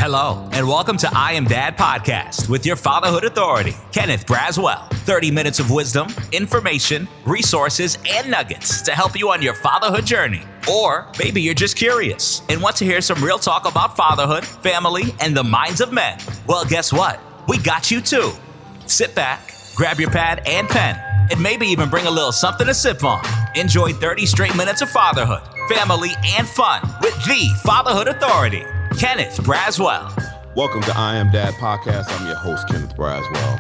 Hello, and welcome to I Am Dad Podcast with your fatherhood authority, Kenneth Braswell. 30 minutes of wisdom, information, resources, and nuggets to help you on your fatherhood journey. Or maybe you're just curious and want to hear some real talk about fatherhood, family, and the minds of men. Well, guess what? We got you too. Sit back, grab your pad and pen, and maybe even bring a little something to sip on. Enjoy 30 straight minutes of fatherhood, family, and fun with the Fatherhood Authority, Kenneth Braswell. Welcome to I Am Dad Podcast. I'm your host, Kenneth Braswell,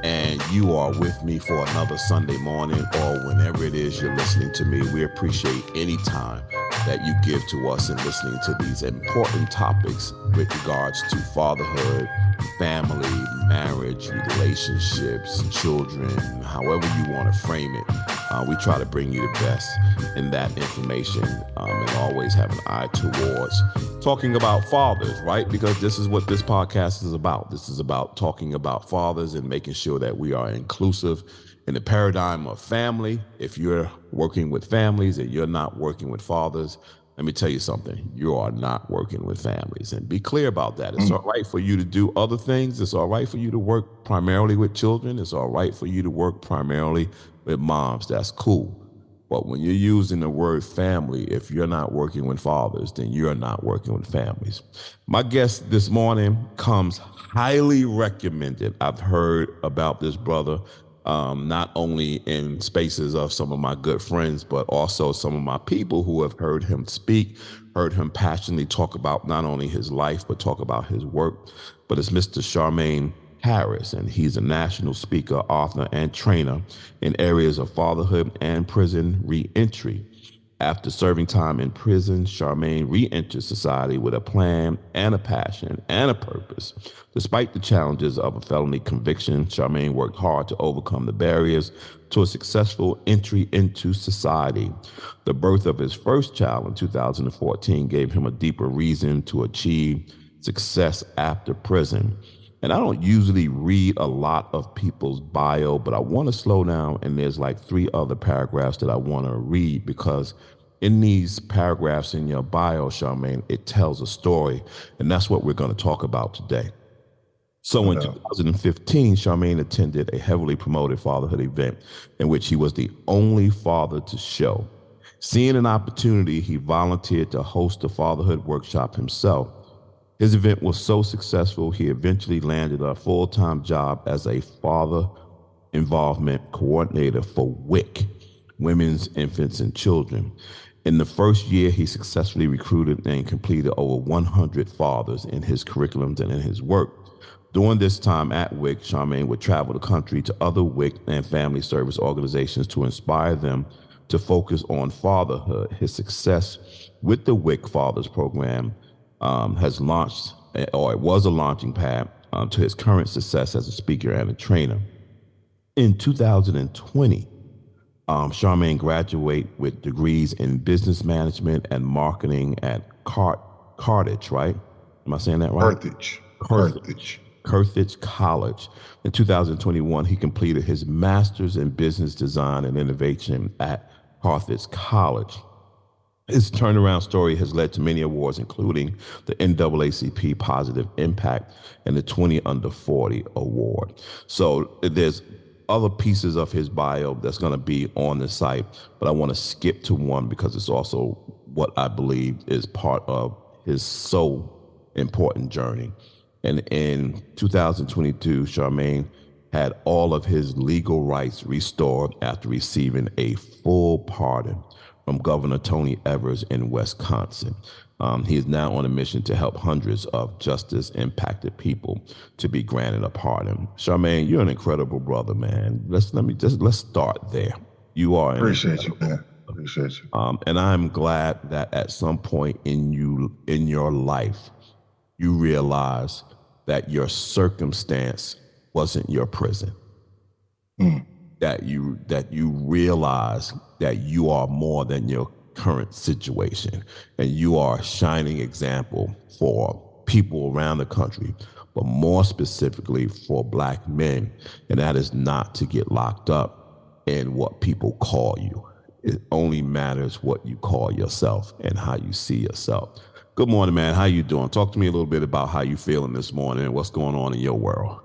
and you are with me for another Sunday morning or whenever it is you're listening to me. We appreciate any time that you give to us in listening to these important topics with regards to fatherhood, family, marriage, relationships, children, however you want to frame it. We try to bring you the best in that information and always have an eye towards talking about fathers, right? Because this is what this podcast is about. This is about talking about fathers and making sure that we are inclusive in the paradigm of family. If you're working with families and you're not working with fathers, let me tell you something, you are not working with families. And be clear about that. It's all right for you to do other things. It's all right for you to work primarily with children. It's all right for you to work primarily with moms. That's cool. But when you're using the word family, if you're not working with fathers, then you're not working with families. My guest this morning comes highly recommended. I've heard about this brother not only in spaces of some of my good friends, but also some of my people who have heard him speak, heard him passionately talk about not only his life, but talk about his work. But it's Mr. Sharmain Harris, and he's a national speaker, author, and trainer in areas of fatherhood and prison reentry. After serving time in prison, Sharmain re-entered society with a plan and a passion and a purpose. Despite the challenges of a felony conviction, Sharmain worked hard to overcome the barriers to a successful entry into society. The birth of his first child in 2014 gave him a deeper reason to achieve success after prison. And I don't usually read a lot of people's bio, but I want to slow down, and there's like 3 other paragraphs that I want to read, because in these paragraphs in your bio, Sharmain, it tells a story, and that's what we're going to talk about today. So in 2015, Sharmain attended a heavily promoted fatherhood event in which he was the only father to show. Seeing an opportunity, he volunteered to host a fatherhood workshop himself. His event was so successful, he eventually landed a full-time job as a father involvement coordinator for WIC, Women's, Infants, and Children. In the first year, he successfully recruited and completed over 100 fathers in his curriculums and in his work. During this time at WIC, Sharmain would travel the country to other WIC and family service organizations to inspire them to focus on fatherhood. His success with the WIC Fathers program has launched, or it was a launching pad to his current success as a speaker and a trainer. In 2020, Sharmain graduated with degrees in business management and marketing at Carthage, right? Am I saying that right? Carthage College. In 2021, he completed his master's in business design and innovation at Carthage College. His turnaround story has led to many awards, including the NAACP Positive Impact and the 20 Under 40 Award. So there's other pieces of his bio that's going to be on the site, but I want to skip to one because it's also what I believe is part of his so important journey. And in 2022, Sharmain had all of his legal rights restored after receiving a full pardon from Governor Tony Evers in Wisconsin. He is now on a mission to help hundreds of justice-impacted people to be granted a pardon. Sharmain, you're an incredible brother, man. Let's start there. You are. Appreciate you, man. Appreciate you. And I'm glad that at some point in your life, you realize that your circumstance wasn't your prison. That you realize that you are more than your current situation, and you are a shining example for people around the country, but more specifically for Black men, and that is not to get locked up in what people call you. It only matters what you call yourself and how you see yourself. Good morning, man. How you doing? Talk to me a little bit about how you feeling this morning and what's going on in your world.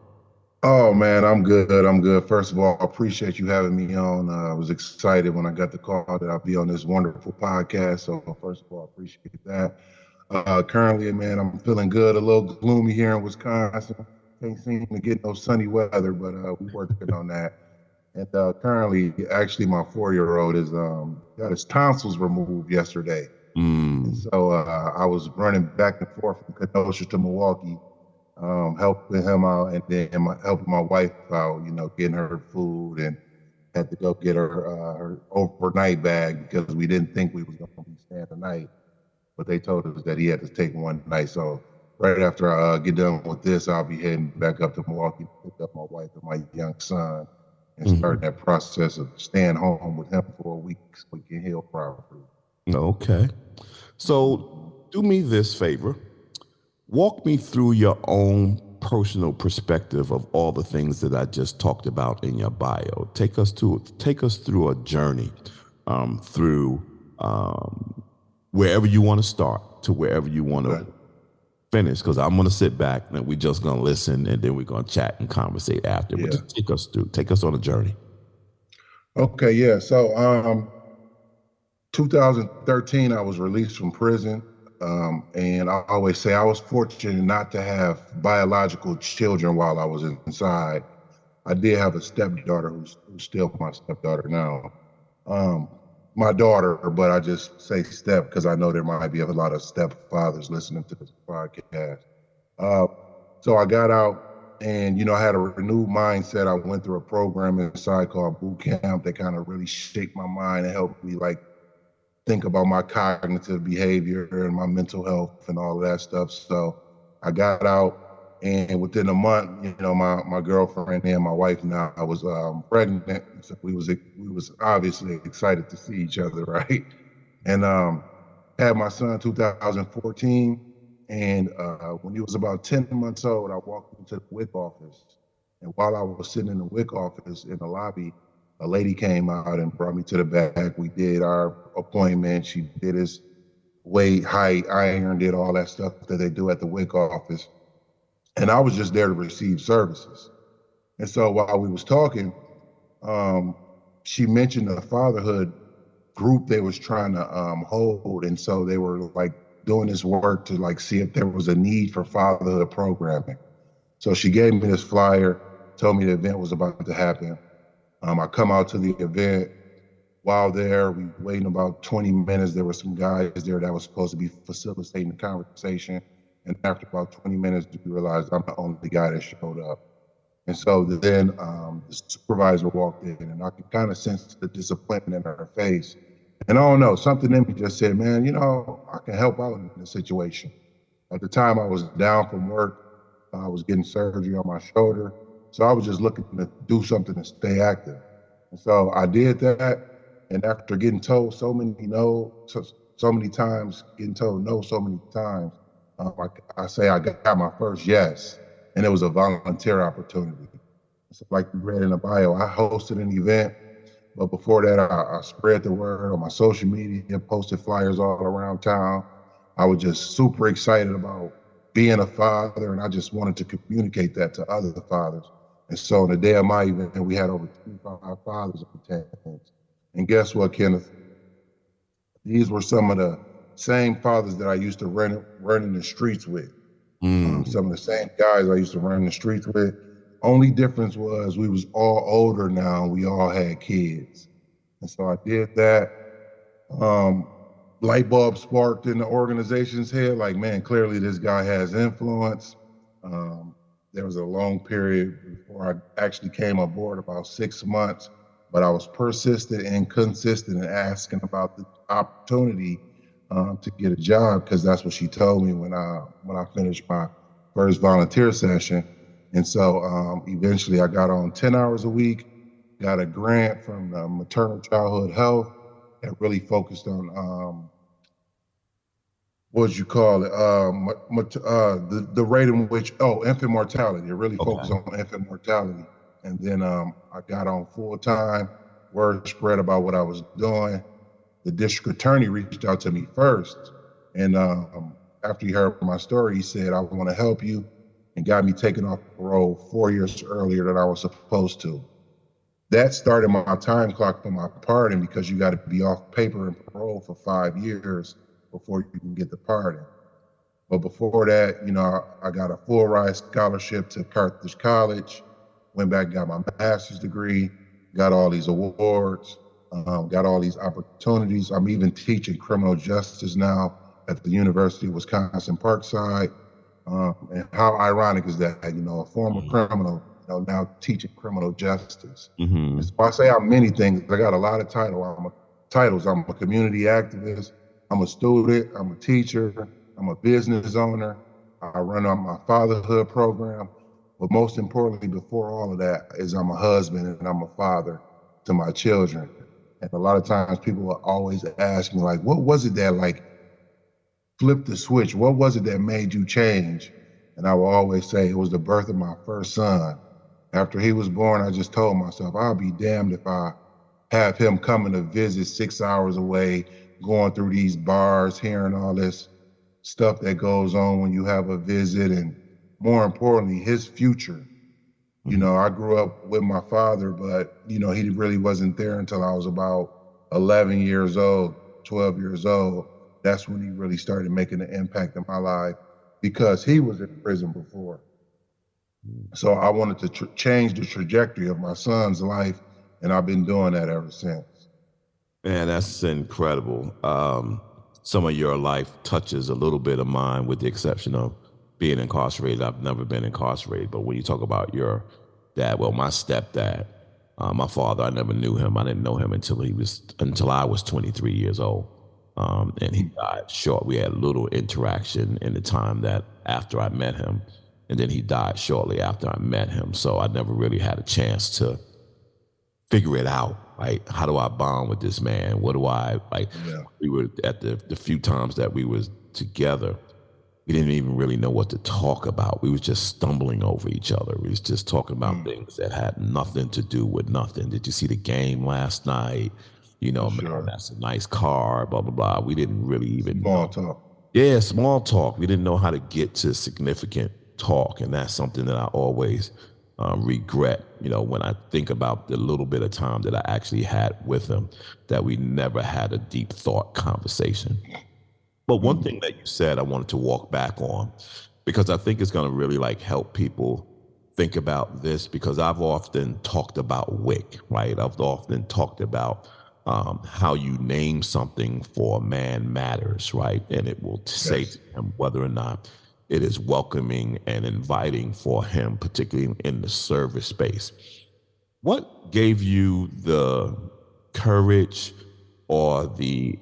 Oh man, I'm good. I'm good. First of all, I appreciate you having me on. I was excited when I got the call that I'll be on this wonderful podcast. So first of all, I appreciate that. Currently, man, I'm feeling good. A little gloomy here in Wisconsin. Can't seem to get no sunny weather, but we're working on that. And currently, actually, my 4-year-old is got his tonsils removed yesterday. And Mm. so I was running back and forth from Kenosha to Milwaukee, helping him out, and then helping my wife out, getting her food, and had to go get her overnight bag because we didn't think we was going to be staying the night, but they told us that he had to take one night. So right after I get done with this, I'll be heading back up to Milwaukee to pick up my wife and my young son and start that process of staying home with him for a week so we can heal properly. Okay. So do me this favor. Walk me through your own personal perspective of all the things that I just talked about in your bio. Take us through a journey through wherever you want to start to wherever you want to finish, because I'm going to sit back and we're just going to listen and then we're going to chat and conversate after. But just take us on a journey. Okay, yeah. So 2013, I was released from prison. And I always say I was fortunate not to have biological children while I was inside. I did have a stepdaughter who's still my stepdaughter now. My daughter, but I just say step because I know there might be a lot of stepfathers listening to this podcast. So I got out and, I had a renewed mindset. I went through a program inside called boot camp that kind of really shaped my mind and helped me think about my cognitive behavior and my mental health and all of that stuff. So I got out, and within a month, my girlfriend and my wife now, I was pregnant. So we was obviously excited to see each other, right? And had my son 2014. And when he was about 10 months old, I walked into the WIC office. And while I was sitting in the WIC office in the lobby, a lady came out and brought me to the back. We did our appointment. She did his weight, height, iron, did all that stuff that they do at the WIC office. And I was just there to receive services. And so while we was talking, she mentioned the fatherhood group they was trying to hold. And so they were doing this work to see if there was a need for fatherhood programming. So she gave me this flyer, told me the event was about to happen. I come out to the event. While there, we waiting about 20 minutes. There were some guys there that was supposed to be facilitating the conversation. And after about 20 minutes, we realized I'm the only guy that showed up. And so then the supervisor walked in, and I could kind of sense the disappointment in her face. And I don't know, something in me just said, man, I can help out in this situation. At the time, I was down from work. I was getting surgery on my shoulder. So I was just looking to do something to stay active. And so I did that. And after getting told so many times, I say I got my first yes. And it was a volunteer opportunity. So like you read in the bio, I hosted an event. But before that, I spread the word on my social media, posted flyers all around town. I was just super excited about being a father, and I just wanted to communicate that to other fathers. And so on the day of my event, we had over 25 fathers in attendance. And guess what, Kenneth? These were some of the same fathers that I used to run in the streets with. Some of the same guys I used to run in the streets with. Only difference was we was all older now, and we all had kids. And so I did that. Light bulb sparked in the organization's head, man, clearly this guy has influence. There was a long period before I actually came aboard, about 6 months, but I was persistent and consistent in asking about the opportunity to get a job, because that's what she told me when I finished my first volunteer session. And so eventually I got on 10 hours a week, got a grant from Maternal Childhood Health that really focused on what you call it, the rate in which, infant mortality. It really focused on infant mortality. And then I got on full time, word spread about what I was doing. The district attorney reached out to me first. And after he heard my story, he said, I want to help you, and got me taken off parole 4 years earlier than I was supposed to. That started my time clock for my pardon, because you got to be off paper and parole for 5 years before you can get the pardon. But before that, I got a full ride scholarship to Carthage College, went back, got my master's degree, got all these awards, got all these opportunities. I'm even teaching criminal justice now at the University of Wisconsin Parkside. And how ironic is that, a former criminal, now teaching criminal justice. Mm-hmm. So I say I'm many things. I got a lot of titles. I'm a community activist. I'm a student. I'm a teacher. I'm a business owner. I run on my fatherhood program. But most importantly, before all of that, is I'm a husband and I'm a father to my children. And a lot of times people will always ask me, like, what was it that flipped the switch? What was it that made you change? And I will always say it was the birth of my first son. After he was born, I just told myself, I'll be damned if I have him coming to visit 6 hours away, going through these bars, hearing all this stuff that goes on when you have a visit, and more importantly, his future. I grew up with my father, but, he really wasn't there until I was about 11 years old, 12 years old. That's when he really started making an impact in my life, because he was in prison before. So I wanted to change the trajectory of my son's life, and I've been doing that ever since. Man, that's incredible. Some of your life touches a little bit of mine, with the exception of being incarcerated. I've never been incarcerated, but when you talk about your dad, well, my stepdad, my father, I never knew him. I didn't know him until I was 23 years old. And he died short. We had little interaction in the time that after I met him, and then he died shortly after I met him. So I never really had a chance to figure it out. Right? How do I bond with this man? What do I like? Yeah. We were at the few times that we was together, we didn't even really know what to talk about. We was just stumbling over each other. We was just talking about things that had nothing to do with nothing. Did you see the game last night? Sure. Man, that's a nice car, blah, blah, blah. We didn't really even Small talk. Yeah, small talk. We didn't know how to get to significant talk. And that's something that I always regret, when I think about the little bit of time that I actually had with him, that we never had a deep thought conversation. But one thing that you said I wanted to walk back on, because I think it's going to really help people think about this, because I've often talked about WIC, right? I've often talked about how you name something for a man matters, right? And it will say to him whether or not it is welcoming and inviting for him, particularly in the service space. What gave you the courage or the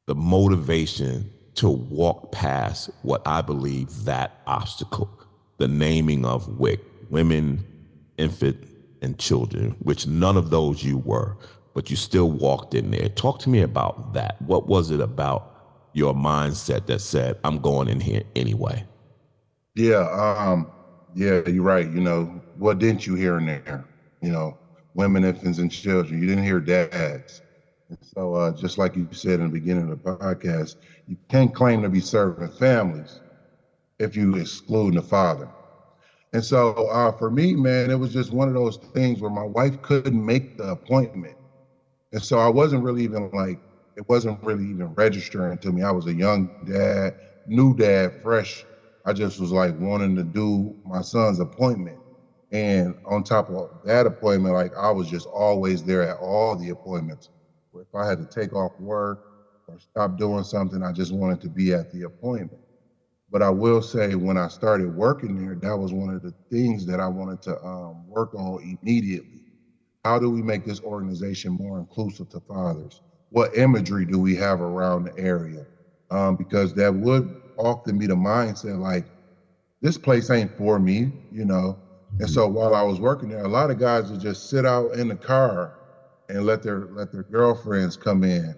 motivation to walk past what I believe that obstacle, the naming of WIC, women, infant, and children, which none of those you were, but you still walked in there. Talk to me about that. What was it about your mindset that said, I'm going in here anyway? Yeah, you're right. What didn't you hear in there? Women, infants, and children. You didn't hear dads. And so just like you said in the beginning of the podcast, you can't claim to be serving families if you exclude the father. And so for me, man, it was just one of those things where my wife couldn't make the appointment. And so I wasn't really even it wasn't really even registering to me. I was a young dad, new dad, fresh. I just was wanting to do my son's appointment. And on top of that appointment, I was just always there at all the appointments. If I had to take off work or stop doing something, I just wanted to be at the appointment. But I will say, when I started working there, that was one of the things that I wanted to work on immediately. How do we make this organization more inclusive to fathers? What imagery do we have around the area? Because that would often be the mindset, this place ain't for me, And so while I was working there, a lot of guys would just sit out in the car and let their girlfriends come in.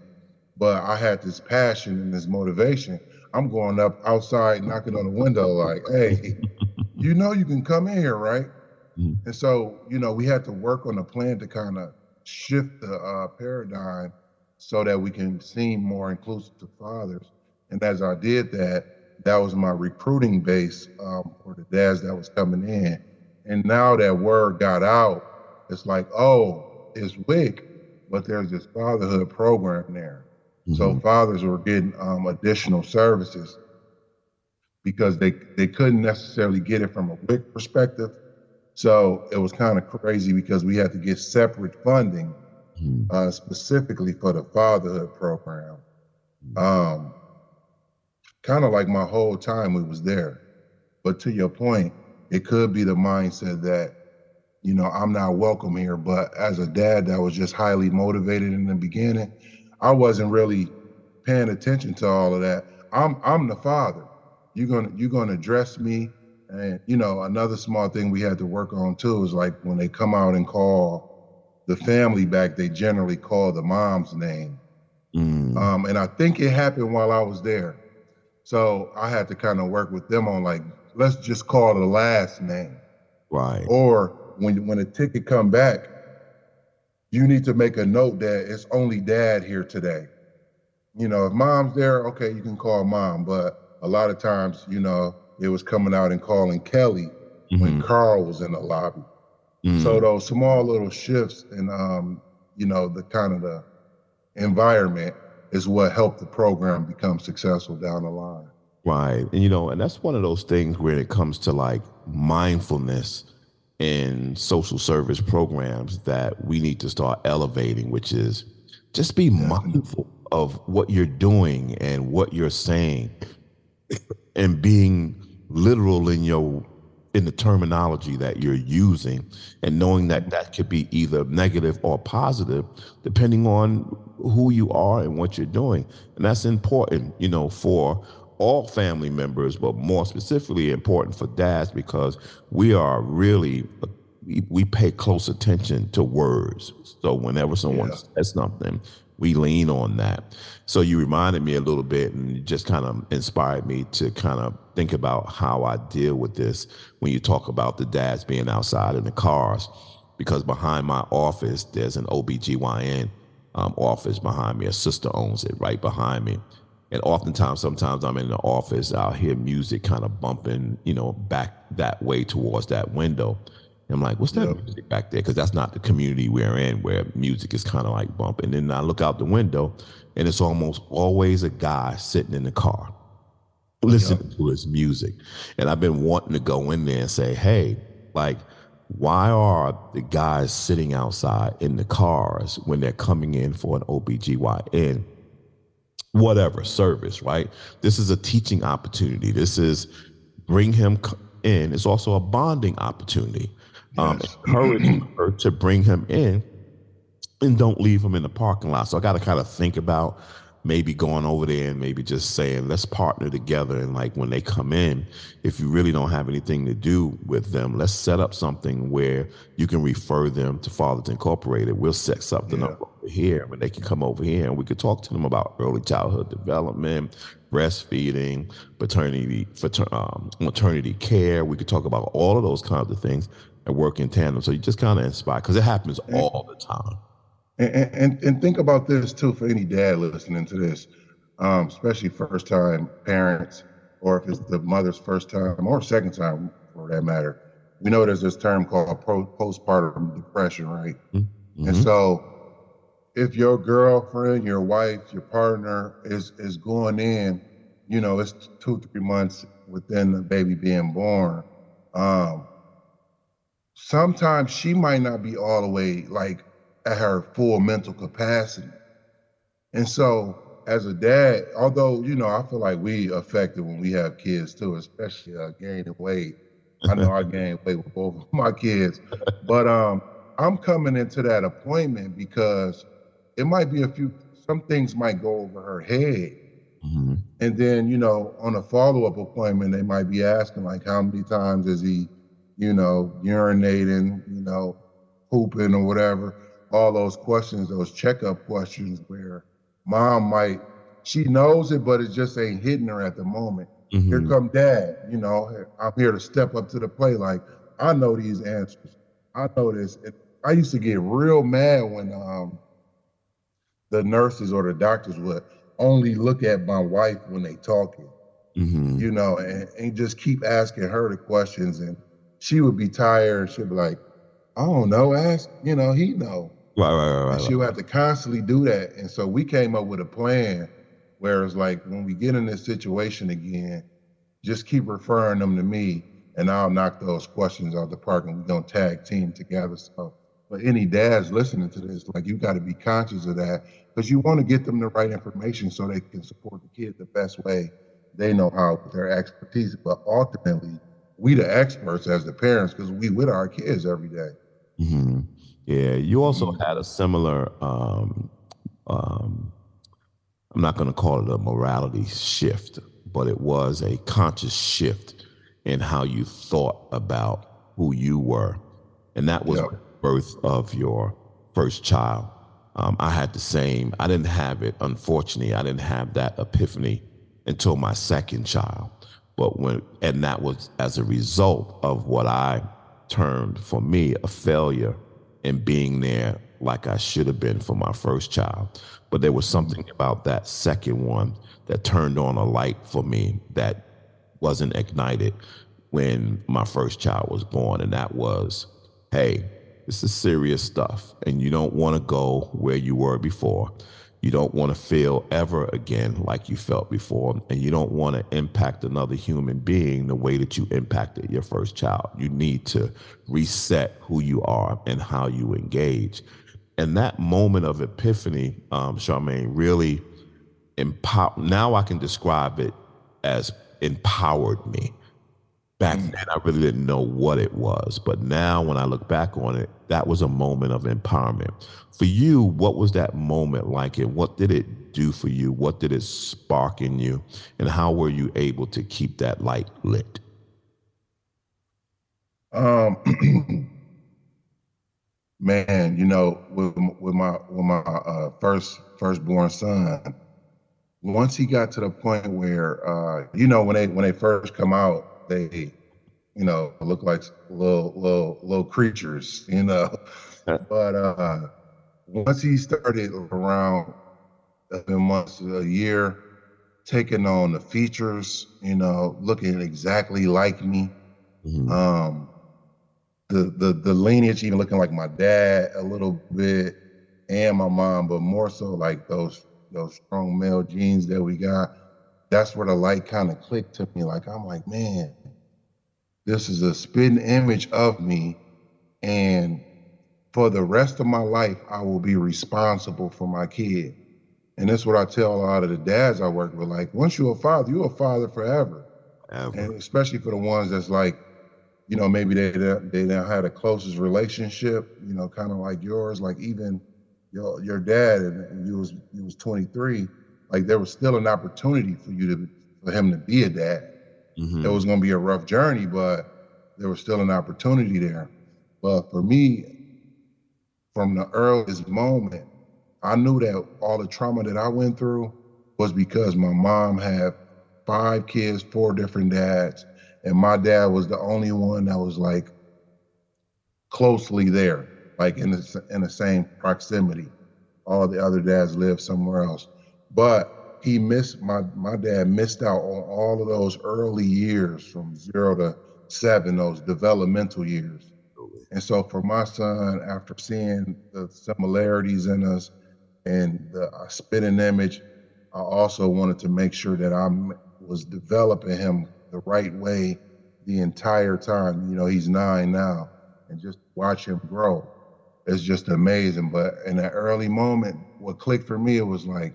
But I had this passion and this motivation. I'm going up outside, knocking on the window, hey, you can come in here, right? Mm-hmm. And so, we had to work on a plan to kind of shift the paradigm so that we can seem more inclusive to fathers. And as I did that, that was my recruiting base for the dads that was coming in. And now that word got out, it's like, oh, it's WIC, but there's this fatherhood program there. So fathers were getting additional services because they couldn't necessarily get it from a WIC perspective. So it was kind of crazy because we had to get separate funding specifically for the fatherhood program. Kind of like my whole time we was there. But to your point, it could be the mindset that, you know, I'm not welcome here. But as a dad that was just highly motivated in the beginning, I wasn't really paying attention to all of that. I'm the father. You're gonna dress me. And you know, another small thing we had to work on too is like when they come out and call the family back, they generally call the mom's name. And I think it happened while I was there. So I had to kind of work with them on like, let's just call the last name. Right. Or when a ticket come back, you need to make a note that it's only dad here today. You know, if mom's there, okay, you can call mom. But a lot of times, you know, it was coming out and calling Kelly when Carl was in the lobby. So those small little shifts in, you know, the kind of the environment is what helped the program become successful down the line. Right. And, you know, and that's one of those things where it comes to like mindfulness in social service programs that we need to start elevating, which is just be mindful of what you're doing and what you're saying and being literal in the terminology that you're using, and knowing that that could be either negative or positive depending on who you are and what you're doing. And that's important, you know, for all family members, but more specifically important for dads, because we are really, we pay close attention to words. So whenever someone says something, we lean on that. So you reminded me a little bit, and it just kind of inspired me to kind of think about how I deal with this when you talk about the dads being outside in the cars, because behind my office, there's an OBGYN office behind me. A sister owns it right behind me. And oftentimes, sometimes I'm in the office, I'll hear music kind of bumping, you know, back that way towards that window. I'm like, what's that music back there? Because that's not the community we're in, where music is kind of like bumping. And then I look out the window, and it's almost always a guy sitting in the car listening to his music. And I've been wanting to go in there and say, hey, like, why are the guys sitting outside in the cars when they're coming in for an OBGYN, whatever service, right? This is a teaching opportunity. This is bring him in. It's also a bonding opportunity. Encourage her to bring him in and don't leave him in the parking lot. So I got to kind of think about maybe going over there and maybe just saying, let's partner together. And like when they come in, if you really don't have anything to do with them, let's set up something where you can refer them to Fathers Incorporated. We'll set something up over here when they can come over here, and we could talk to them about early childhood development, breastfeeding, maternity care. We could talk about all of those kinds of things and work in tandem. So you just kind of inspire, because it happens all the time. And think about this too, for any dad listening to this, especially first time parents, or if it's the mother's first time or second time for that matter. We know there's this term called postpartum depression, right? And so if your girlfriend, your wife, your partner is going in, you know, it's 2-3 months within the baby being born. Sometimes she might not be all the way like at her full mental capacity. And so as a dad, although, you know, I feel like we affected when we have kids too, especially gaining weight. I know I gained weight with both of my kids, but I'm coming into that appointment because it might be some things might go over her head. And then, you know, on a follow-up appointment, they might be asking like, how many times is he, you know, urinating, you know, pooping or whatever. All those questions, those checkup questions where mom she knows it, but it just ain't hitting her at the moment. Here come dad, you know, I'm here to step up to the plate. Like, I know these answers. I know this. I used to get real mad when the nurses or the doctors would only look at my wife when they talking, Mm-hmm. you know, and just keep asking her the questions, and she would be tired. She'd be like, I don't know, ask, you know, he know. And Right. she'll have to constantly do that. And so we came up with a plan where it's like, when we get in this situation again, just keep referring them to me, and I'll knock those questions out the park, and we're gonna tag team together. So, but any dads listening to this, like, you got to be conscious of that, because you want to get them the right information so they can support the kid the best way they know how with their expertise. But ultimately, we the experts as the parents, because we with our kids every day. Mm-hmm. Yeah, you also Mhm. had a similar, I'm not going to call it a morality shift, but it was a conscious shift in how you thought about who you were. And that was Yep. with the birth of your first child. I had the same, I didn't have it, unfortunately, I didn't have that epiphany until my second child. And that was as a result of what I termed for me a failure in being there like I should have been for my first child. But there was something about that second one that turned on a light for me that wasn't ignited when my first child was born. And that was, hey, this is serious stuff. And you don't want to go where you were before. You don't want to feel ever again like you felt before. And you don't want to impact another human being the way that you impacted your first child. You need to reset who you are and how you engage. And that moment of epiphany, Sharmain, really now I can describe it as empowered me. Back Mm. then, I really didn't know what it was. But now when I look back on it, that was a moment of empowerment. For you, what was that moment like, and what did it do for you? What did it spark in you? And how were you able to keep that light lit? Um, Man, you know, with my firstborn son, once he got to the point where, you know, when they first come out, they, you know, look like little creatures, you know. But once he started around 7 months, a year, taking on the features, you know, looking exactly like me. Mhm. Um, the lineage even looking like my dad a little bit, and my mom, but more so like those strong male genes that we got. That's where the light kind of clicked to me. Like, I'm like, man, this is a spitting image of me, and for the rest of my life, I will be responsible for my kid. And that's what I tell a lot of the dads I work with. Like, once you're a father forever. Ever. And especially for the ones that's like, you know, maybe they don't have the closest relationship, you know, kind of like yours. Like, even your dad, and you was 23, like, there was still an opportunity for him to be a dad. It Hmm. was going to be a rough journey, but there was still an opportunity there. But for me, from the earliest moment, I knew that all the trauma that I went through was because my mom had 5 kids, 4 different dads, and my dad was the only one that was like closely there, like in the same proximity. All the other dads lived somewhere else. But my dad missed out on all of those early years from 0 to 7, those developmental years. And so for my son, after seeing the similarities in us and the spitting image, I also wanted to make sure that I was developing him the right way the entire time. You know, he's 9 now, and just watch him grow. It's just amazing. But in that early moment, what clicked for me, it was like,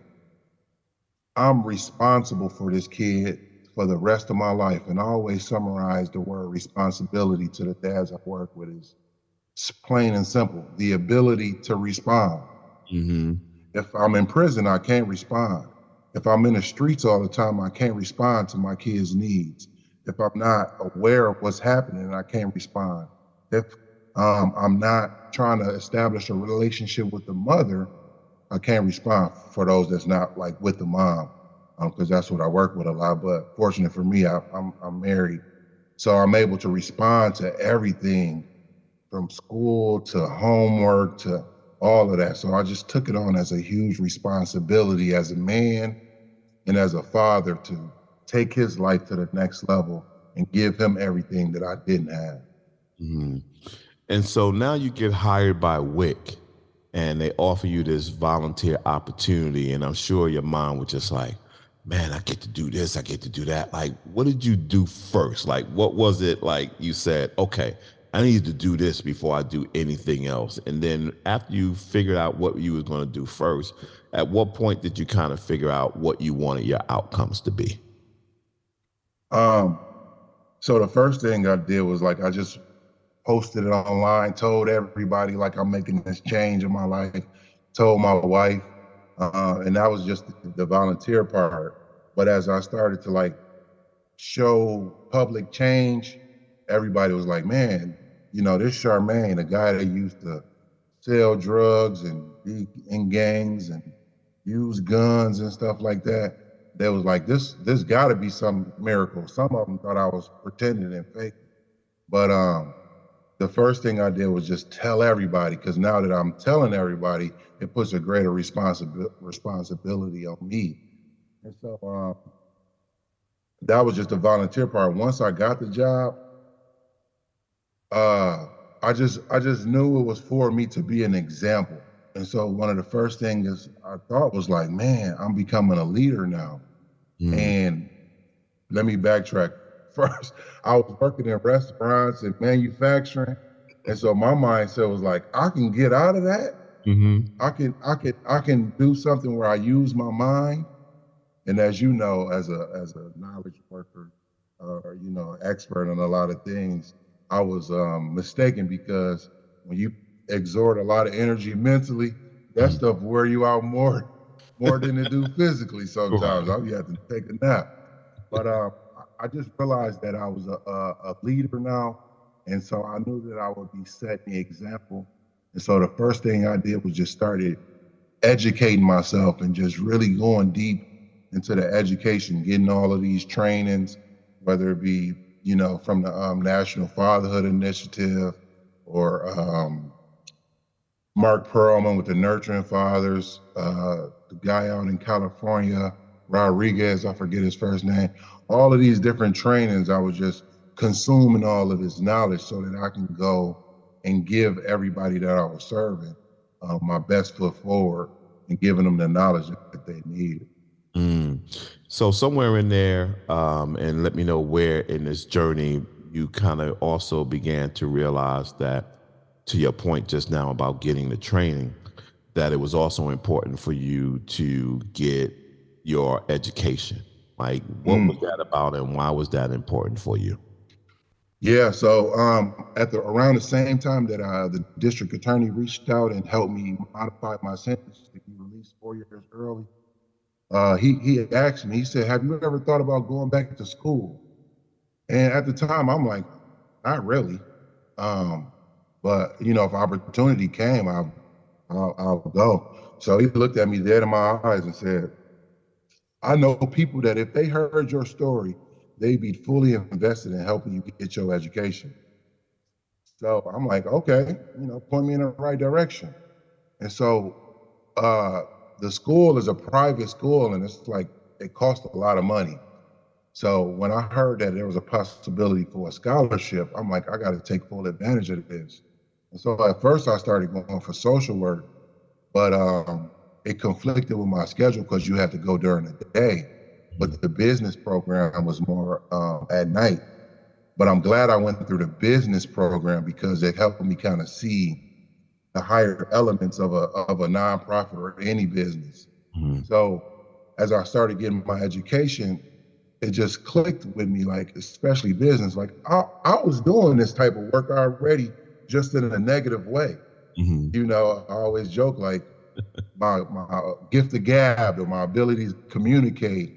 I'm responsible for this kid for the rest of my life. And I always summarize the word responsibility to the dads I work with is plain and simple, the ability to respond. Hmm. If I'm in prison, I can't respond. If I'm in the streets all the time, I can't respond to my kids' needs. If I'm not aware of what's happening, I can't respond. If I'm not trying to establish a relationship with the mother, I can't respond for those that's not like with the mom, because that's what I work with a lot. But fortunate for me, I'm married, so I'm able to respond to everything from school to homework to all of that. So I just took it on as a huge responsibility as a man and as a father to take his life to the next level and give him everything that I didn't have. Mm-hmm. And so now you get hired by WIC and they offer you this volunteer opportunity. And I'm sure your mind was just like, man, I get to do this, I get to do that. Like, what did you do first? Like, what was it like you said, okay, I need to do this before I do anything else? And then after you figured out what you was going to do first, at what point did you kind of figure out what you wanted your outcomes to be? So the first thing I did was like, I just posted it online, told everybody like I'm making this change in my life, told my wife, and that was just the volunteer part. But as I started to like show public change, everybody was like, man, you know, this Sharmain, a guy that used to sell drugs and be in gangs and use guns and stuff like that, they was like, this gotta be some miracle. Some of them thought I was pretending and fake. But the first thing I did was just tell everybody, because now that I'm telling everybody, it puts a greater responsibility on me. And so that was just the volunteer part. Once I got the job, I just knew it was for me to be an example. And so one of the first things I thought was like, man, I'm becoming a leader now. And let me backtrack. First, I was working in restaurants and manufacturing. And so my mindset was like, I can get out of that. I can do something where I use my mind. And as you know, as a knowledge worker, you know, expert on a lot of things, I was mistaken, because when you exert a lot of energy mentally, that stuff wear you out more than it do physically sometimes. You have to take a nap. But I just realized that I was a leader now. And so I knew that I would be setting the example. And so the first thing I did was just started educating myself and just really going deep into the education, getting all of these trainings, whether it be, you know, from the National Fatherhood Initiative or Mark Perlman with the Nurturing Fathers, the guy out in California, Rodriguez, I forget his first name. All of these different trainings, I was just consuming all of this knowledge so that I can go and give everybody that I was serving my best foot forward and giving them the knowledge that they needed. So somewhere in there, and let me know where in this journey you kind of also began to realize that, to your point just now about getting the training, that it was also important for you to get your education. Like, what was that about, and why was that important for you? Yeah, so around the same time that the district attorney reached out and helped me modify my sentence to be released 4 years early, he asked me, he said, have you ever thought about going back to school? And at the time, I'm like, not really. But, you know, if opportunity came, I'll go. So he looked at me dead in my eyes and said, I know people that if they heard your story, they'd be fully invested in helping you get your education. So I'm like, okay, you know, point me in the right direction. And so the school is a private school, and it's like, it costs a lot of money. So when I heard that there was a possibility for a scholarship, I'm like, I got to take full advantage of this. And so at first I started going for social work, but it conflicted with my schedule because you had to go during the day. But the business program was more at night. But I'm glad I went through the business program because it helped me kind of see the higher elements of a nonprofit or any business. So as I started getting my education, it just clicked with me, like, especially business. Like I was doing this type of work already, just in a negative way. You know, I always joke like my gift of gab, or my ability to communicate.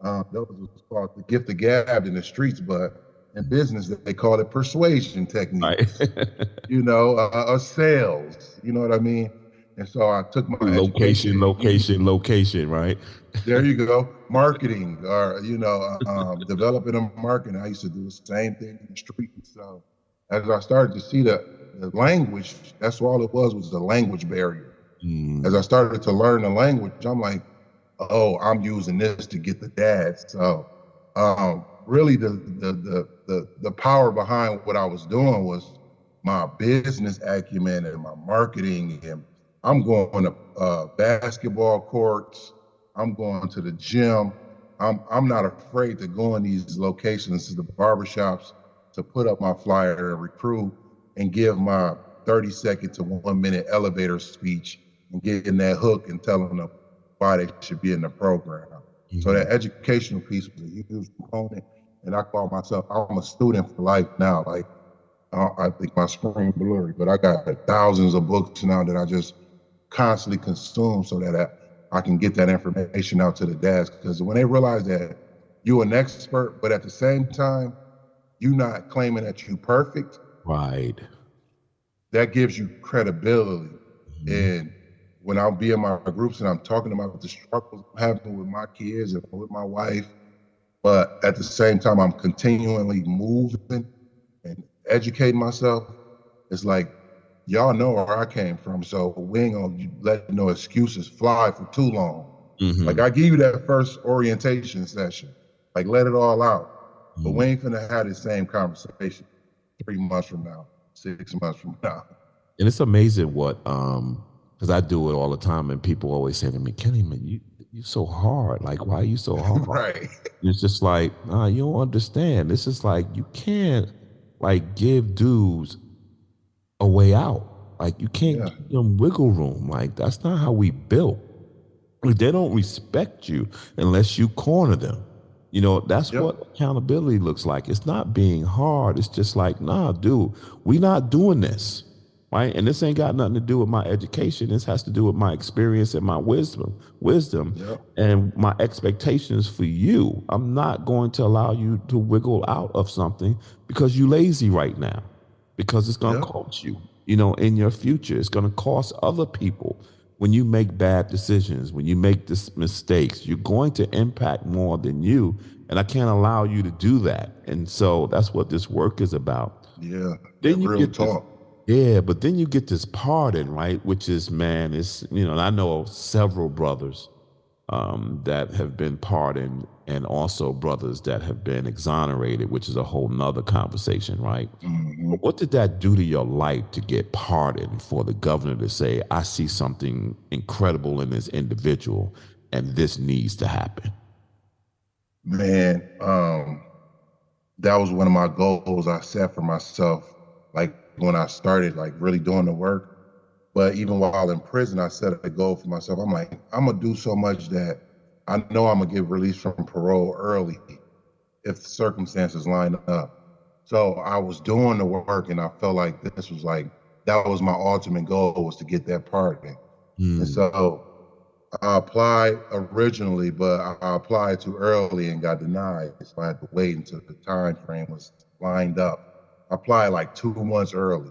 That was called the gift of gab in the streets, but in business they call it persuasion techniques. Right. You know, sales. You know what I mean? And so I took my location, right? There you go. Marketing, or, you know, developing a marketing. I used to do the same thing in the street. So as I started to see the language, that's all it was the language barrier. As I started to learn the language, I'm like, oh, I'm using this to get the dads. So really the power behind what I was doing was my business acumen and my marketing. And I'm going to basketball courts. I'm going to the gym. I'm not afraid to go in these locations, to the barbershops, to put up my flyer and recruit and give my 30-second to 1 minute elevator speech and getting that hook and telling them why they should be in the program. Mm-hmm. So that educational piece was a huge component. And I call myself, I'm a student for life now. Like, I think my screen blurry, but I got thousands of books now that I just constantly consume so that I can get that information out to the dads. Because when they realize that you're an expert, but at the same time, you're not claiming that you're perfect. Right. That gives you credibility. Mm-hmm. And when I'll be in my groups and I'm talking about the struggles I'm having with my kids and with my wife, but at the same time, I'm continually moving and educating myself, it's like, y'all know where I came from, so we ain't gonna let no excuses fly for too long. Mm-hmm. Like, I give you that first orientation session, like, let it all out. Mm-hmm. But we ain't finna have the same conversation 3 months from now, 6 months from now. And it's amazing what, because I do it all the time, and people always say to me, Kenny, man, you're so hard. Like, why are you so hard? Right. It's just like, you don't understand. This is like, you can't, like, give dudes a way out. Like, you can't give them wiggle room. Like, that's not how we built. Like, they don't respect you unless you corner them. You know, that's what accountability looks like. It's not being hard. It's just like, nah, dude, we not doing this. Right? And this ain't got nothing to do with my education. This has to do with my experience and my wisdom and my expectations for you. I'm not going to allow you to wiggle out of something because you're lazy right now, because it's going to cost you, you know, in your future. It's going to cost other people. When you make bad decisions, when you make mistakes, you're going to impact more than you. And I can't allow you to do that. And so that's what this work is about. Yeah. Then you real get talk. Yeah, but then you get this pardon, right? Which is, man, it's, you know, and I know several brothers that have been pardoned, and also brothers that have been exonerated, which is a whole nother conversation, right? Mm-hmm. But what did that do to your life to get pardoned, for the governor to say, I see something incredible in this individual and this needs to happen? Man, that was one of my goals I set for myself. Like, when I started, like, really doing the work. But even while in prison, I set a goal for myself. I'm like, I'm gonna do so much that I know I'm gonna get released from parole early if the circumstances line up. So I was doing the work, and I felt like this was like, that was my ultimate goal, was to get that pardon. And so I applied originally, but I applied too early and got denied. So I had to wait until the time frame was lined up. I applied like 2 months early.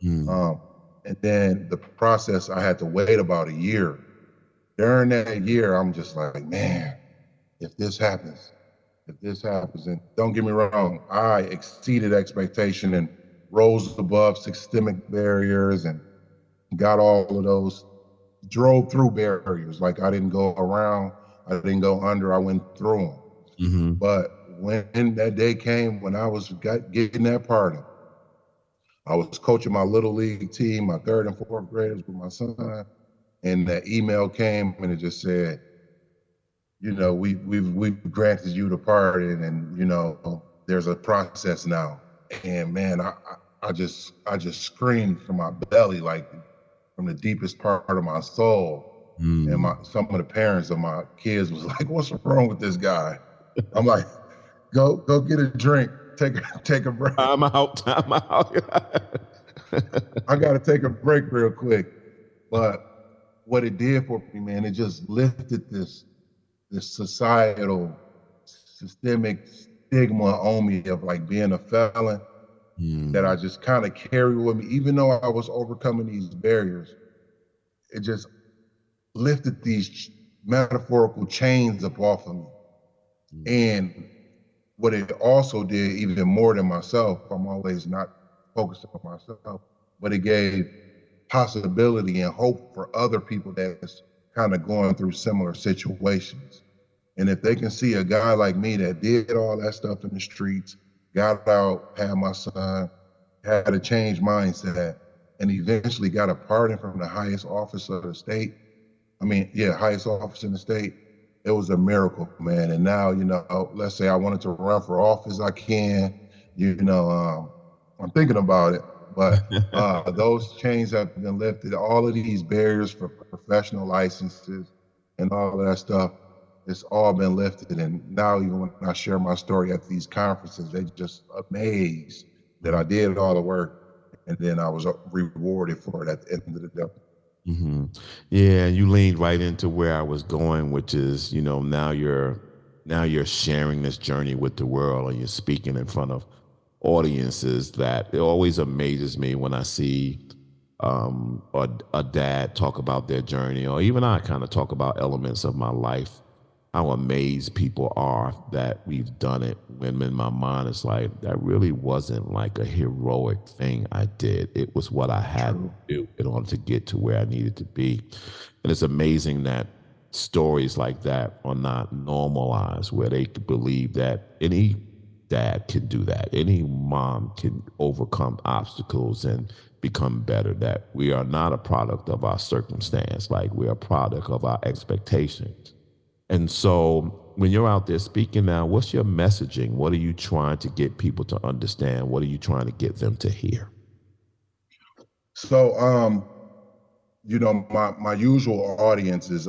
And then the process, I had to wait about a year. During that year, I'm just like, man, if this happens, and don't get me wrong, I exceeded expectation and rose above systemic barriers and got all of those, drove through barriers. Like, I didn't go around, I didn't go under, I went through them. Mm-hmm. But when that day came, when I was getting that pardon, I was coaching my little league team, my 3rd and 4th graders with my son, and that email came, and it just said, you know, we've granted you the pardon, and, you know, there's a process now. And man, I just screamed from my belly, like from the deepest part of my soul. And some of the parents of my kids was like, what's wrong with this guy? I'm like, Go get a drink. Take a break. Time out. I got to take a break real quick. But what it did for me, man, it just lifted this societal, systemic stigma on me of, like, being a felon that I just kind of carry with me. Even though I was overcoming these barriers, it just lifted these metaphorical chains up off of me. And what it also did, even more than myself, I'm always not focused on myself, but it gave possibility and hope for other people that's kind of going through similar situations. And if they can see a guy like me that did all that stuff in the streets, got out, had my son, had a changed mindset, and eventually got a pardon from the highest office of the state. Highest office in the state. It was a miracle, man. And now, let's say I wanted to run for office, I can. I'm thinking about it, but those chains have been lifted. All of these barriers for professional licenses and all of that stuff, it's all been lifted. And now even when I share my story at these conferences, they just amazed that I did all the work, and then I was rewarded for it at the end of the day. Mm-hmm. Yeah, you leaned right into where I was going, which is, now you're sharing this journey with the world, and you're speaking in front of audiences. That it always amazes me when I see a dad talk about their journey, or even I kind of talk about elements of my life, how amazed people are that we've done it, when in my mind it's like, that really wasn't like a heroic thing I did. It was what I had to do in order to get to where I needed to be. And it's amazing that stories like that are not normalized, where they believe that any dad can do that, any mom can overcome obstacles and become better, that we are not a product of our circumstance, like we're a product of our expectations. And so when you're out there speaking now, what's your messaging? What are you trying to get people to understand? What are you trying to get them to hear? So, my usual audience is,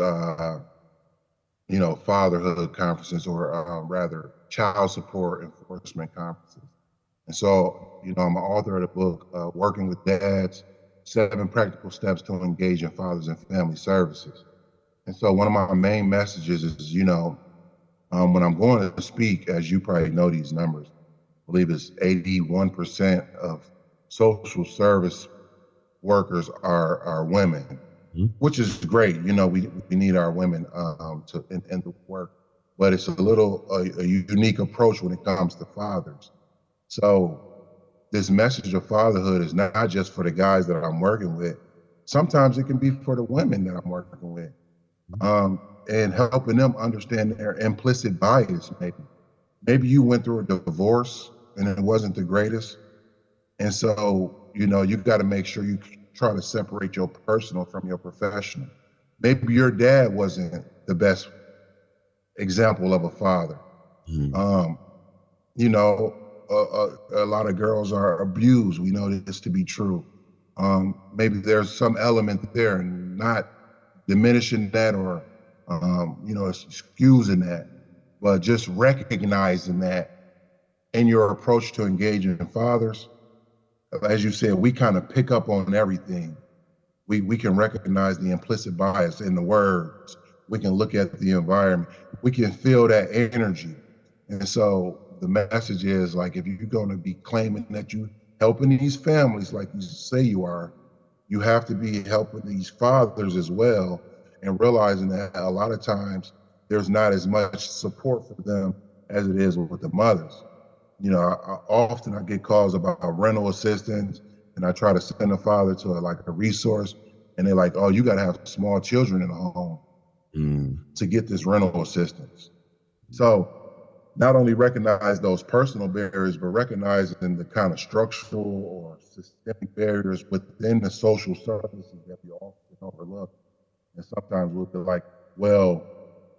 fatherhood conferences, or rather child support enforcement conferences. And so, I'm an author of the book, Working with Dads, 7 Practical Steps to Engage in Fathers and Family Services. And so one of my main messages is, when I'm going to speak, as you probably know these numbers, I believe it's 81% of social service workers are women, which is great. We need our women to in the work, but it's a unique approach when it comes to fathers. So this message of fatherhood is not just for the guys that I'm working with. Sometimes it can be for the women that I'm working with. And helping them understand their implicit bias. Maybe you went through a divorce and it wasn't the greatest. And so, you've got to make sure you try to separate your personal from your professional. Maybe your dad wasn't the best example of a father. A lot of girls are abused. We know this to be true. Maybe there's some element there, and not diminishing that or excusing that, but just recognizing that in your approach to engaging fathers. As you said, we kind of pick up on everything. We can recognize the implicit bias in the words. We can look at the environment. We can feel that energy. And so the message is, like, if you're going to be claiming that you helping these families like you say you are, you have to be helping these fathers as well, and realizing that a lot of times there's not as much support for them as it is with the mothers. Often I get calls about rental assistance, and I try to send a father to a resource, and they're like, "Oh, you got to have small children in the home to get this rental assistance." So not only recognize those personal barriers, but recognizing the kind of structural or systemic barriers within the social services that we often overlook. And sometimes we'll be like, well,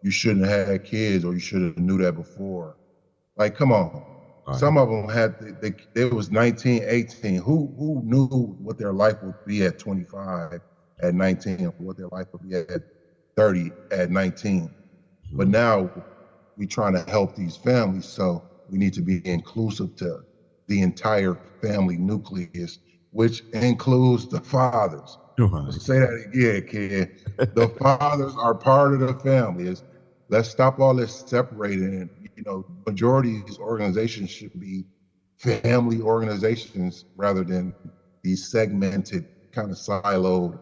you shouldn't have had kids, or you should have knew that before. Like, come on. Right. Some of them they was 19, 18. Who knew what their life would be at 25, at 19, or what their life would be at 30, at 19? But now we're trying to help these families, so we need to be inclusive to the entire family nucleus, which includes the fathers. Right. Say that again, kid. The fathers are part of the family. Let's stop all this separating. Majority of these organizations should be family organizations rather than these segmented, kind of siloed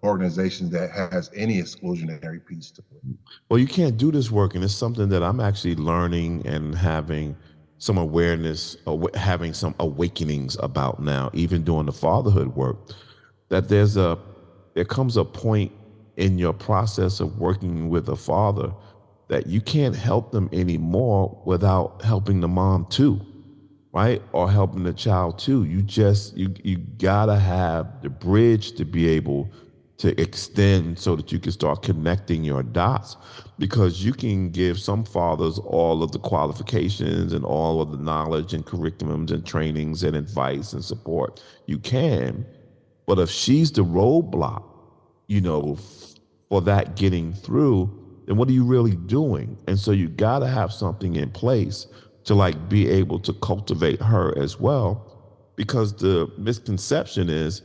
organizations that has any exclusionary piece to it. Well, you can't do this work, and it's something that I'm actually learning and having some awareness, having some awakenings about now, even doing the fatherhood work, that there comes a point in your process of working with a father that you can't help them anymore without helping the mom too, right? Or helping the child too. You gotta have the bridge to be able to extend so that you can start connecting your dots, because you can give some fathers all of the qualifications and all of the knowledge and curriculums and trainings and advice and support. You can, but if she's the roadblock, for that getting through, then what are you really doing? And so you got to have something in place to like be able to cultivate her as well, because the misconception is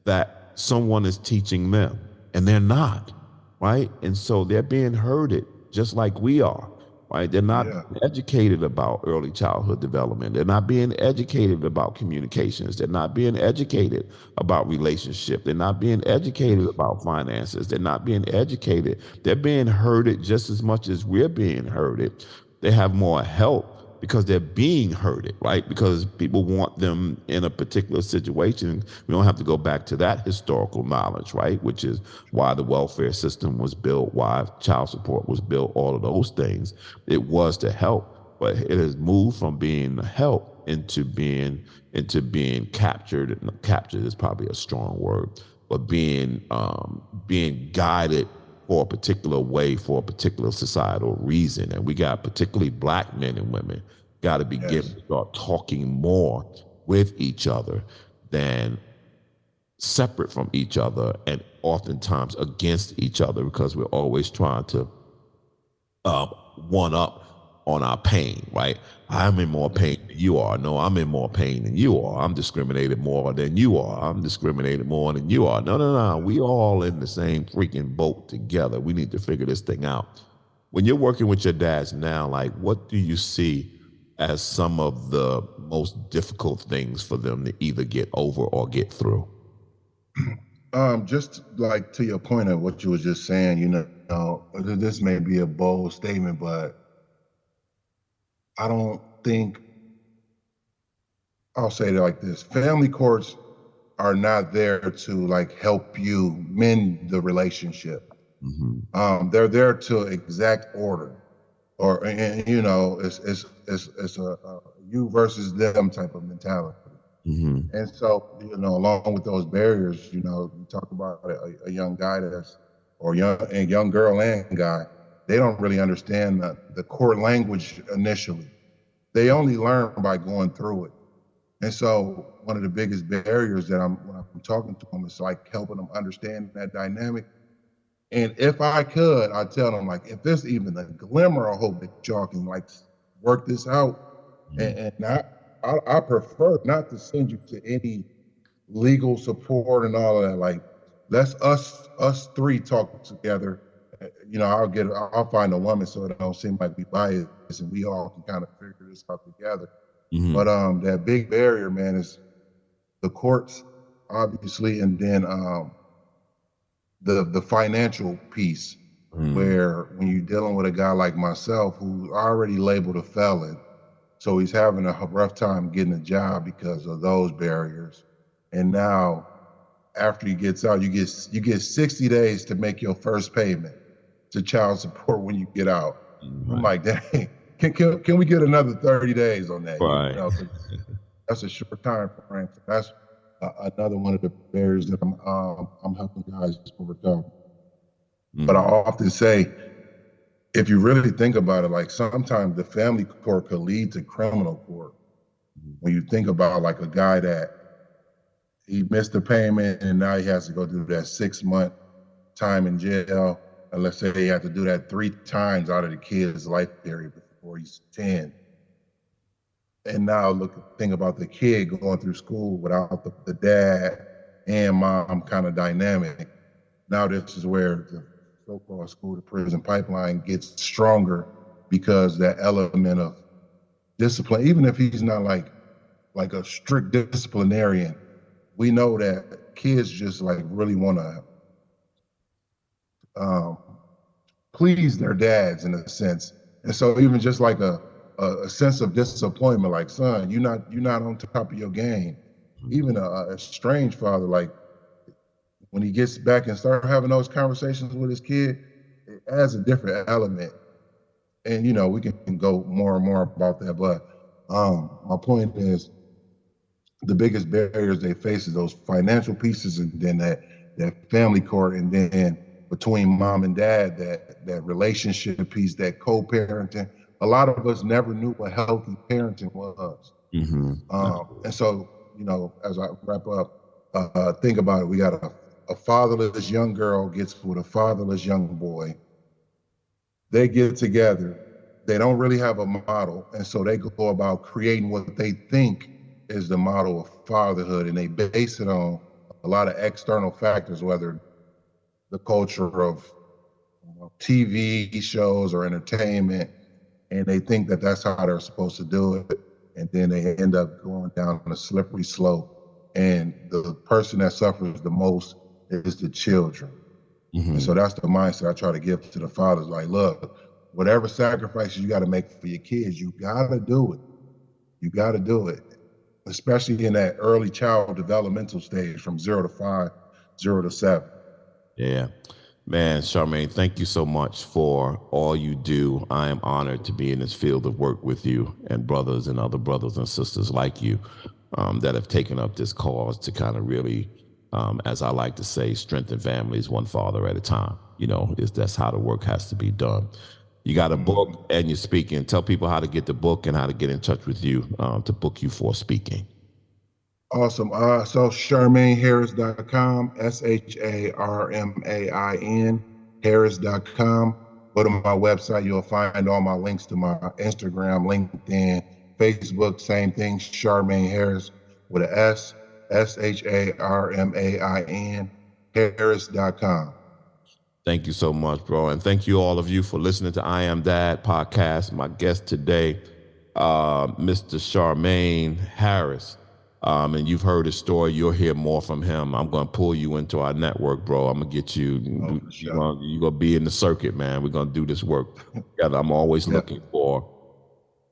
that someone is teaching them and they're not, right? And so they're being herded just like we are, right? They're not educated about early childhood development. They're not being educated about communications. They're not being educated about relationship. They're not being educated about finances. They're not being educated. They're being herded just as much as we're being herded. They have more help because they're being herded, right? Because people want them in a particular situation. We don't have to go back to that historical knowledge, right? Which is why the welfare system was built, why child support was built, all of those things. It was to help, but it has moved from being help into being captured. Captured is probably a strong word, but being guided for a particular way, for a particular societal reason. And we got, particularly Black men and women, got to begin to start talking more with each other than separate from each other, and oftentimes against each other, because we're always trying to one up on our pain, right? I'm in more pain than you are. No, I'm in more pain than you are. I'm discriminated more than you are. I'm discriminated more than you are. No. We all in the same freaking boat together. We need to figure this thing out. When you're working with your dads now, like, what do you see as some of the most difficult things for them to either get over or get through? Just like to your point of what you were just saying, this may be a bold statement, but I don't think, I'll say it like this: family courts are not there to like help you mend the relationship. They're there to exact order, or it's a you versus them type of mentality. And so, along with those barriers, you talk about a young guy or young girl and guy, they don't really understand the core language initially. They only learn by going through it. And so one of the biggest barriers that when I'm talking to them is like helping them understand that dynamic. And if I could, I'd tell them, like, if there's even a glimmer of hope that y'all can like work this out, and I prefer not to send you to any legal support and all of that. Like, let's us three talk together. I'll find a woman so it don't seem like we biased, and we all can kind of figure this out together. But that big barrier, man, is the courts, obviously, and then the financial piece, where when you're dealing with a guy like myself who's already labeled a felon, so he's having a rough time getting a job because of those barriers. And now, after he gets out, you get 60 days to make your first payment to child support when you get out. I'm like, dang, can we get another 30 days on that? Right. That's a short time frame. So that's another one of the barriers that I'm helping guys overcome. But I often say, if you really think about it, like, sometimes the family court could lead to criminal court. When you think about like a guy that he missed a payment and now he has to go through that 6-month time in jail, and let's say he had to do that 3 times out of the kid's life period before he's 10. And now think about the kid going through school without the dad and mom kind of dynamic. Now this is where the so-called school to prison pipeline gets stronger, because that element of discipline, even if he's not like a strict disciplinarian, we know that kids just like really want to please their dads in a sense. And so even just like a sense of disappointment, like, son, you're not on top of your game. Even a strange father, like, when he gets back and start having those conversations with his kid, it adds a different element. And, you know, we can go more and more about that. But my point is, the biggest barriers they face is those financial pieces, and then that family court, and then between mom and dad, that relationship piece, that co-parenting. A lot of us never knew what healthy parenting was. Mm-hmm. And so, you know, as I wrap up, think about it. We got a fatherless young girl gets with a fatherless young boy. They get together. They don't really have a model. And so they go about creating what they think is the model of fatherhood. And they base it on a lot of external factors, whether the culture of TV shows or entertainment. And they think that that's how they're supposed to do it. And then they end up going down a slippery slope. And the person that suffers the most is the children. Mm-hmm. And so that's the mindset I try to give to the fathers. Like, look, whatever sacrifices you got to make for your kids, you got to do it. You got to do it, especially in that early child developmental stage from 0 to 5, 0 to 7. Yeah. Man, Sharmain, thank you so much for all you do. I am honored to be in this field of work with you and brothers and other brothers and sisters like you that have taken up this cause to kind of really, as I like to say, strengthen families one father at a time. You know, that's how the work has to be done. You got a book and you're speaking. Tell people how to get the book and how to get in touch with you to book you for speaking. Awesome. So SharmainHarris.com, SHARMAIN, Harris.com. Go to my website. You'll find all my links to my Instagram, LinkedIn, Facebook, same thing, Sharmain Harris with an S, SHARMAIN, Harris.com. Thank you so much, bro. And thank you all of you for listening to I Am Dad podcast. My guest today, Mr. Sharmain Harris. And you've heard his story. You'll hear more from him. I'm going to pull you into our network, bro. I'm going to get you. You're going to be in the circuit, man. We're going to do this work together. I'm always looking for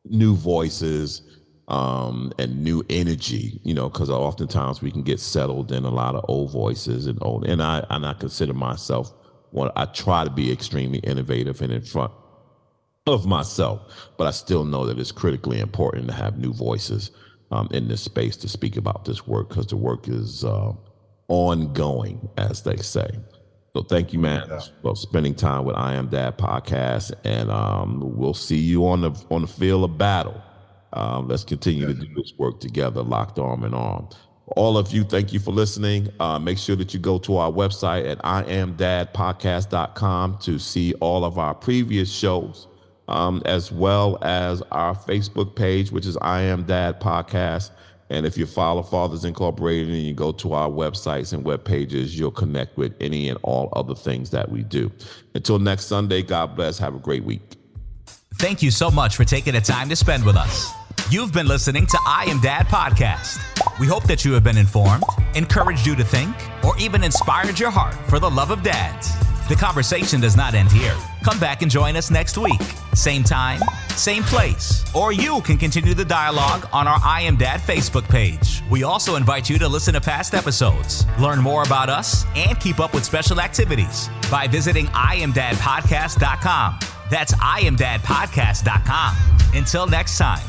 new voices and new energy, you know, because oftentimes we can get settled in a lot of old voices and I consider myself I try to be extremely innovative and in front of myself, but I still know that it's critically important to have new voices in this space to speak about this work, because the work is ongoing, as they say. So thank you, man, for spending time with I Am Dad podcast, and we'll see you on the field of battle. Let's continue to do this work together, locked arm in arm. All of you, thank you for listening. Make sure that you go to our website at iamdadpodcast.com to see all of our previous shows, as well as our Facebook page, which is I Am Dad Podcast. And if you follow Fathers Incorporated and you go to our websites and web pages, you'll connect with any and all other things that we do. Until next Sunday, God bless. Have a great week. Thank you so much for taking the time to spend with us. You've been listening to I Am Dad Podcast. We hope that you have been informed, encouraged you to think, or even inspired your heart for the love of dads. The conversation does not end here. Come back and join us next week. Same time, same place. Or you can continue the dialogue on our I Am Dad Facebook page. We also invite you to listen to past episodes, learn more about us, and keep up with special activities by visiting iamdadpodcast.com. That's iamdadpodcast.com. Until next time,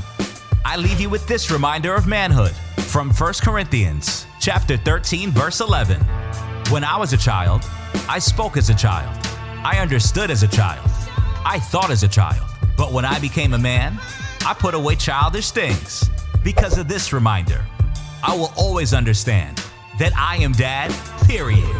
I leave you with this reminder of manhood from 1 Corinthians chapter 13, verse 11. When I was a child, I spoke as a child. I understood as a child. I thought as a child. But when I became a man, I put away childish things. Because of this reminder, I will always understand that I am dad, period.